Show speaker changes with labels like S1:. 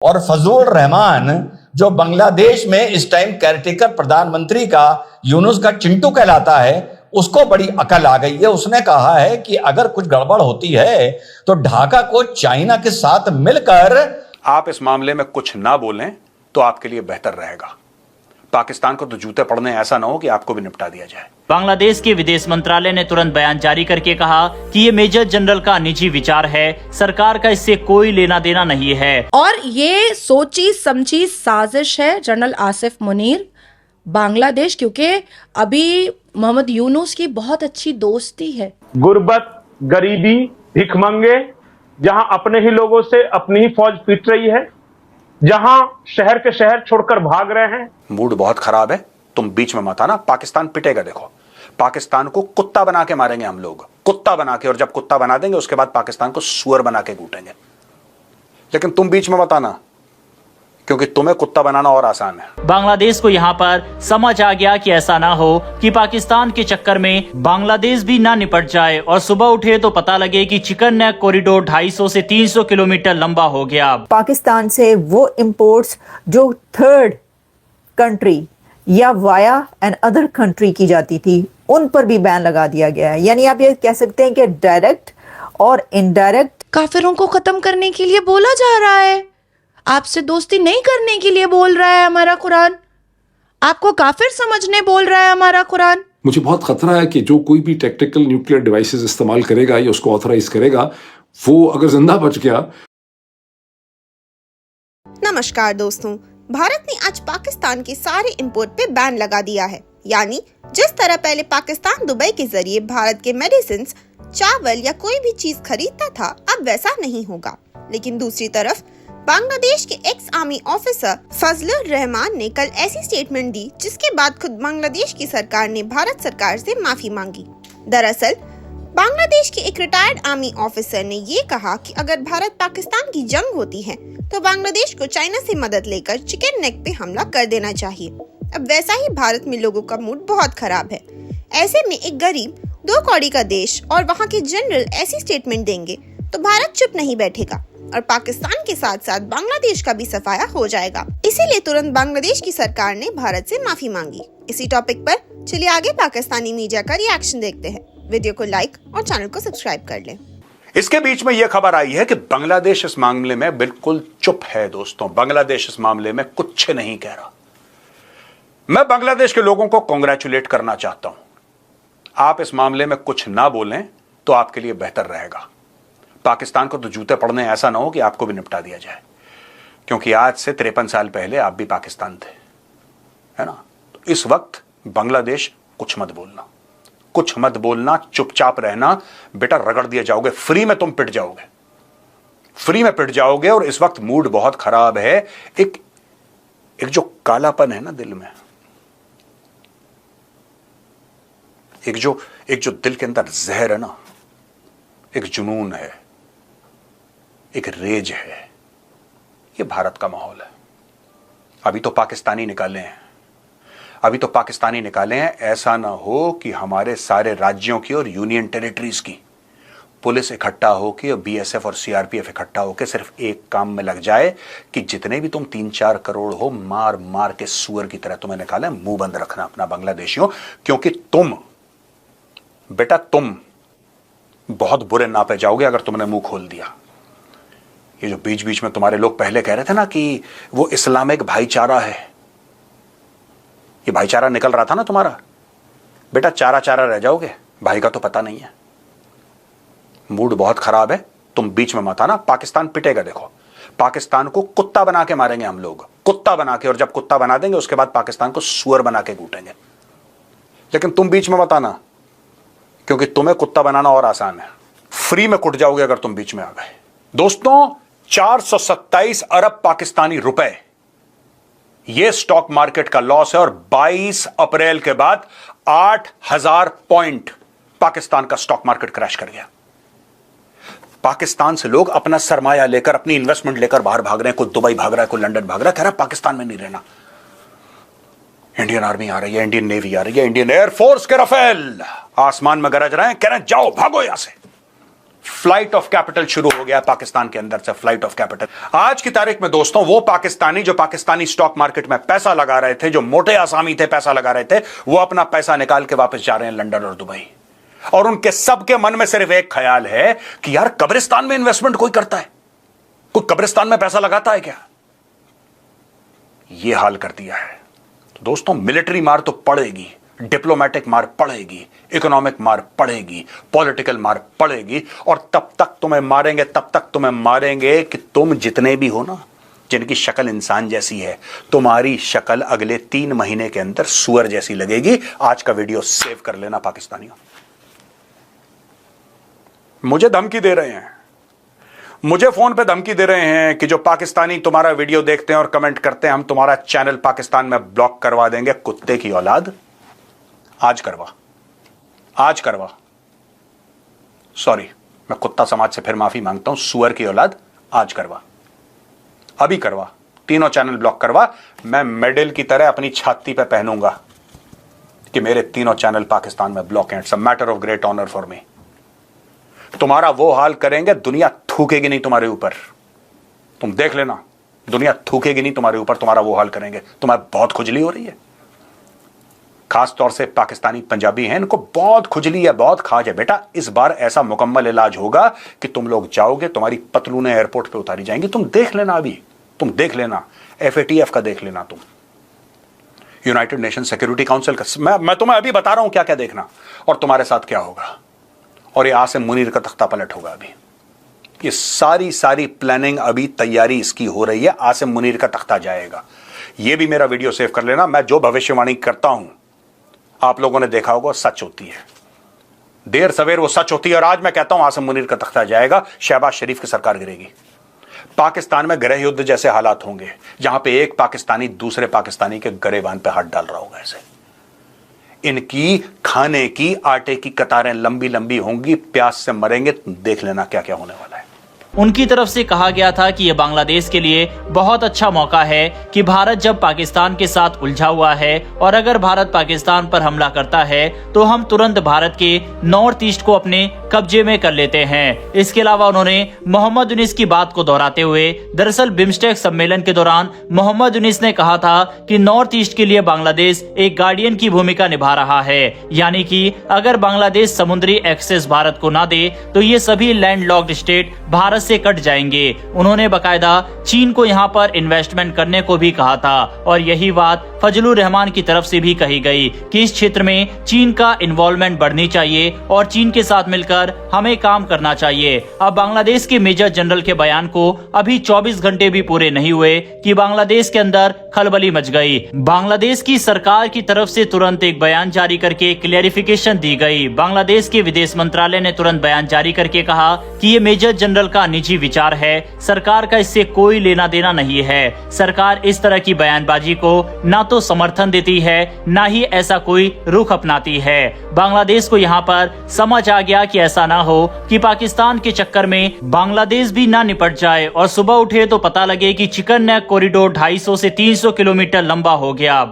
S1: और फजलुर रहमान जो बांग्लादेश में इस टाइम केयरटेकर प्रधानमंत्री का यूनुस का चिंटू कहलाता है, उसको बड़ी अकल आ गई है। उसने कहा है कि अगर कुछ गड़बड़ होती है तो ढाका को चाइना के साथ मिलकर
S2: आप इस मामले में कुछ ना बोलें तो आपके लिए बेहतर रहेगा। पाकिस्तान को तो जूते पड़ने ऐसा ना हो कि आपको भी निपटा दिया जाए।
S3: बांग्लादेश के विदेश मंत्रालय ने तुरंत बयान जारी करके कहा कि ये मेजर जनरल का निजी विचार है, सरकार का इससे कोई लेना देना नहीं है।
S4: और ये सोची समझी साजिश है जनरल आसिफ मुनीर बांग्लादेश, क्योंकि अभी मोहम्मद यूनुस की बहुत अच्छी दोस्ती है।
S5: गुर्बत, गरीबी, भिखमंगे, जहां अपने ही लोगों से अपनी ही फौज पीट रही है, जहां शहर के शहर छोड़कर भाग रहे हैं।
S2: मूड बहुत खराब है, तुम बीच में मत आना। पाकिस्तान पिटेगा। देखो, पाकिस्तान को कुत्ता बना के मारेंगे हम लोग, कुत्ता बना के, और जब कुत्ता बना देंगे उसके बाद पाकिस्तान को सुअर बना के कूटेंगे। लेकिन तुम बीच में मत आना, क्योंकि तुम्हें कुत्ता बनाना और आसान है।
S3: बांग्लादेश को यहाँ पर समझ आ गया कि ऐसा ना हो कि पाकिस्तान के चक्कर में बांग्लादेश भी ना निपट जाए और सुबह उठे तो पता लगे कि चिकन नेक कॉरिडोर 250 से 300 किलोमीटर लंबा हो गया।
S6: पाकिस्तान से वो इंपोर्ट्स जो थर्ड कंट्री या वाया एंड अदर कंट्री की जाती थी, उन पर भी बैन लगा दिया गया है। यानी आप ये कह सकते हैं कि डायरेक्ट और इनडायरेक्ट
S4: काफिरों को खत्म करने के लिए बोला जा रहा है, आपसे दोस्ती नहीं करने के लिए बोल रहा है हमारा कुरान, आपको काफिर समझने बोल रहा है हमारा कुरान।
S7: मुझे बहुत खतरा है कि जो कोई भी टेक्टिकल न्यूक्लियर डिवाइसेस इस्तेमाल करेगा या उसको ऑथराइज करेगा, वो अगर जिंदा बच गया।
S8: नमस्कार दोस्तों, भारत ने आज पाकिस्तान के सारे इंपोर्ट पे बैन लगा दिया है। यानी जिस तरह पहले पाकिस्तान दुबई के जरिए भारत के मेडिसिन, चावल या कोई भी चीज खरीदता था, अब वैसा नहीं होगा। लेकिन दूसरी तरफ बांग्लादेश के ex army officer Fazlur Rahman ने कल ऐसी स्टेटमेंट दी जिसके बाद खुद बांग्लादेश की सरकार ने भारत सरकार से माफी मांगी। दरअसल बांग्लादेश के एक रिटायर्ड आर्मी ऑफिसर ने ये कहा कि अगर भारत पाकिस्तान की जंग होती है तो बांग्लादेश को चाइना से मदद लेकर चिकन नेक पे हमला कर देना चाहिए। अब वैसा ही भारत में लोगों का मूड बहुत खराब है। ऐसे में एक गरीब 2 कौड़ी का देश और वहाँ के जनरल ऐसी स्टेटमेंट देंगे तो भारत चुप नहीं बैठेगा और पाकिस्तान के साथ साथ बांग्लादेश का भी सफाया हो जाएगा। इसीलिए तुरंत बांग्लादेश की सरकार ने भारत से माफी मांगी। इसी टॉपिक पर चलिए आगे पाकिस्तानी मीडिया का रिएक्शन देखते हैं। वीडियो को लाइक और चैनल को सब्सक्राइब कर लें।
S2: इसके बीच में यह खबर आई है कि बांग्लादेश इस मामले में बिल्कुल चुप है। दोस्तों, बांग्लादेश इस मामले में कुछ नहीं कह रहा। मैं बांग्लादेश के लोगों को कांग्रेचुलेट करना चाहता हूं। आप इस मामले में कुछ ना बोलें तो आपके लिए बेहतर रहेगा। पाकिस्तान को तो जूते पड़ने ऐसा ना हो कि आपको भी निपटा दिया जाए, क्योंकि आज से 53 साल पहले आप भी पाकिस्तान थे, है ना। तो इस वक्त बांग्लादेश कुछ मत बोलना, कुछ मत बोलना, चुपचाप रहना। बेटा रगड़ दिए जाओगे, फ्री में तुम पिट जाओगे, फ्री में पिट जाओगे। और इस वक्त मूड बहुत खराब है। एक जो कालापन है ना दिल में, एक जो दिल के अंदर जहर है ना, एक जुनून है, एक रेज है, ये भारत का माहौल है। अभी तो पाकिस्तानी निकाले हैं, अभी तो पाकिस्तानी निकाले हैं। ऐसा ना हो कि हमारे सारे राज्यों की और यूनियन टेरिटरीज की पुलिस इकट्ठा हो के, और बीएसएफ और सीआरपीएफ इकट्ठा होकर सिर्फ एक काम में लग जाए कि जितने भी तुम 3-4 करोड़ हो, मार मार के सुअर की तरह तुम्हें निकाले। मुंह बंद रखना अपना बांग्लादेशियों, क्योंकि तुम बेटा तुम बहुत बुरे नापे जाओगे अगर तुमने मुंह खोल दिया। ये जो बीच बीच में तुम्हारे लोग पहले कह रहे थे ना कि वो इस्लामिक भाईचारा है, ये भाईचारा निकल रहा था ना तुम्हारा, बेटा चारा चारा रह जाओगे, भाई का तो पता नहीं है। मूड बहुत खराब है, तुम बीच में मत आना। पाकिस्तान पिटेगा। देखो, पाकिस्तान को कुत्ता बना के मारेंगे हम लोग, कुत्ता बना के, और जब कुत्ता बना देंगे उसके बाद पाकिस्तान को सुअर बना के कूटेंगे। लेकिन तुम बीच में मत आना, क्योंकि तुम्हें कुत्ता बनाना और आसान है। फ्री में कुट जाओगे अगर तुम बीच में आ गए। दोस्तों, 427 अरब पाकिस्तानी रुपए यह स्टॉक मार्केट का लॉस है, और 22 अप्रैल के बाद 8000 पॉइंट पाकिस्तान का स्टॉक मार्केट क्रैश कर गया। पाकिस्तान से लोग अपना सरमाया लेकर, अपनी इन्वेस्टमेंट लेकर बाहर भाग रहे हैं। कोई दुबई भाग रहा है, कोई लंदन भाग रहा है, कह रहा है पाकिस्तान में नहीं रहना। इंडियन आर्मी आ रही है, इंडियन नेवी आ रही है, इंडियन एयरफोर्स के राफेल आसमान में गरज रहे हैं, कह रहे हैं जाओ भागो यहां से। फ्लाइट ऑफ कैपिटल शुरू हो गया पाकिस्तान के अंदर से, फ्लाइट ऑफ कैपिटल। आज की तारीख में दोस्तों, वो पाकिस्तानी जो पाकिस्तानी स्टॉक मार्केट में पैसा लगा रहे थे, जो मोटे आसामी थे पैसा लगा रहे थे, वो अपना पैसा निकाल के वापस जा रहे हैं लंदन और दुबई। और उनके सबके मन में सिर्फ एक ख्याल है कि यार कब्रिस्तान में इन्वेस्टमेंट कोई करता है, कोई कब्रिस्तान में पैसा लगाता है क्या? यह हाल कर दिया है। तो दोस्तों, मिलिट्री मार तो पड़ेगी, डिप्लोमेटिक मार पड़ेगी, इकोनॉमिक मार पड़ेगी, पॉलिटिकल मार पड़ेगी, और तब तक तुम्हें मारेंगे कि तुम जितने भी हो ना, जिनकी शक्ल इंसान जैसी है, तुम्हारी शक्ल अगले 3 महीने के अंदर सुअर जैसी लगेगी। आज का वीडियो सेव कर लेना पाकिस्तानियों। मुझे धमकी दे रहे हैं, मुझे फोन पे धमकी दे रहे हैं कि जो पाकिस्तानी तुम्हारा वीडियो देखते हैं और कमेंट करते हैं, हम तुम्हारा चैनल पाकिस्तान में ब्लॉक करवा देंगे। कुत्ते की औलाद, आज करवा। सॉरी, मैं कुत्ता समाज से फिर माफी मांगता हूं। सुअर की औलाद, आज करवा, अभी करवा, तीनों चैनल ब्लॉक करवा। मैं मेडल की तरह अपनी छाती पे पहनूंगा कि मेरे तीनों चैनल पाकिस्तान में ब्लॉक हैं। It's a matter of great honour for me. तुम्हारा वो हाल करेंगे, दुनिया थूकेगी नहीं तुम्हारे ऊपर। तुम देख लेना, दुनिया थूकेगी नहीं तुम्हारे ऊपर, तुम्हारा वो हाल करेंगे। तुम्हें बहुत खुजली हो रही है, खास तौर से पाकिस्तानी पंजाबी हैं, इनको बहुत खुजली है, बहुत खाज है। बेटा, इस बार ऐसा मुकम्मल इलाज होगा कि तुम लोग जाओगे, तुम्हारी पतलूनें एयरपोर्ट पे उतारी जाएंगी। तुम देख लेना, अभी तुम देख लेना, FATF का देख लेना, तुम यूनाइटेड नेशन सिक्योरिटी काउंसिल का। मैं तुम्हें अभी बता रहा हूं क्या क्या देखना और तुम्हारे साथ क्या होगा। और ये आसिम मुनीर का तख्ता पलट होगा। अभी ये सारी प्लानिंग, अभी तैयारी इसकी हो रही है। आसिम मुनीर का तख्ता जाएगा। ये भी मेरा वीडियो सेव कर लेना। मैं जो भविष्यवाणी करता हूं, आप लोगों ने देखा होगा, सच होती है, देर सवेर वो सच होती है। और आज मैं कहता हूं आसिम मुनीर का तख्ता जाएगा, शहबाज शरीफ की सरकार गिरेगी। पाकिस्तान में गृह युद्ध जैसे हालात होंगे, जहां पे एक पाकिस्तानी दूसरे पाकिस्तानी के गरेबान पे हाथ डाल रहा होगा। ऐसे इनकी खाने की, आटे की कतारें लंबी लंबी होंगी, प्यास से मरेंगे। देख लेना क्या क्या होने वाला है।
S3: उनकी तरफ से कहा गया था कि यह बांग्लादेश के लिए बहुत अच्छा मौका है कि भारत जब पाकिस्तान के साथ उलझा हुआ है और अगर भारत पाकिस्तान पर हमला करता है तो हम तुरंत भारत के नॉर्थ ईस्ट को अपने कब्जे में कर लेते हैं। इसके अलावा उन्होंने मोहम्मद यूनिस की बात को दोहराते हुए, दरअसल बिम्स्टेक सम्मेलन के दौरान मोहम्मद यूनिस ने कहा था कि नॉर्थ ईस्ट के लिए बांग्लादेश एक गार्डियन की भूमिका निभा रहा है, यानी कि अगर बांग्लादेश समुद्री एक्सेस भारत को ना दे तो ये सभी लैंडलॉक्ड स्टेट भारत से कट जाएंगे। उन्होंने बकायदा चीन को यहाँ पर इन्वेस्टमेंट करने को भी कहा था और यही बात फजलुर रहमान की तरफ से भी कही गई कि इस क्षेत्र में चीन का इन्वॉल्वमेंट बढ़नी चाहिए और चीन के साथ मिलकर हमें काम करना चाहिए। अब बांग्लादेश के मेजर जनरल के बयान को अभी 24 घंटे भी पूरे नहीं हुए कि बांग्लादेश के अंदर खलबली मच गई। बांग्लादेश की सरकार की तरफ से तुरंत एक बयान जारी करके क्लेरिफिकेशन दी गई। बांग्लादेश के विदेश मंत्रालय ने तुरंत बयान जारी करके कहा कि ये मेजर जनरल का निजी विचार है, सरकार का इससे कोई लेना देना नहीं है। सरकार इस तरह की बयानबाजी को ना तो समर्थन देती है, ना ही ऐसा कोई रुख अपनाती है। बांग्लादेश को यहाँ पर समझ आ गया कि ऐसा ना हो कि पाकिस्तान के चक्कर में बांग्लादेश भी ना निपट जाए और सुबह उठे तो पता लगे कि चिकन नेक कॉरिडोर 250 से 300 किलोमीटर लंबा हो गया।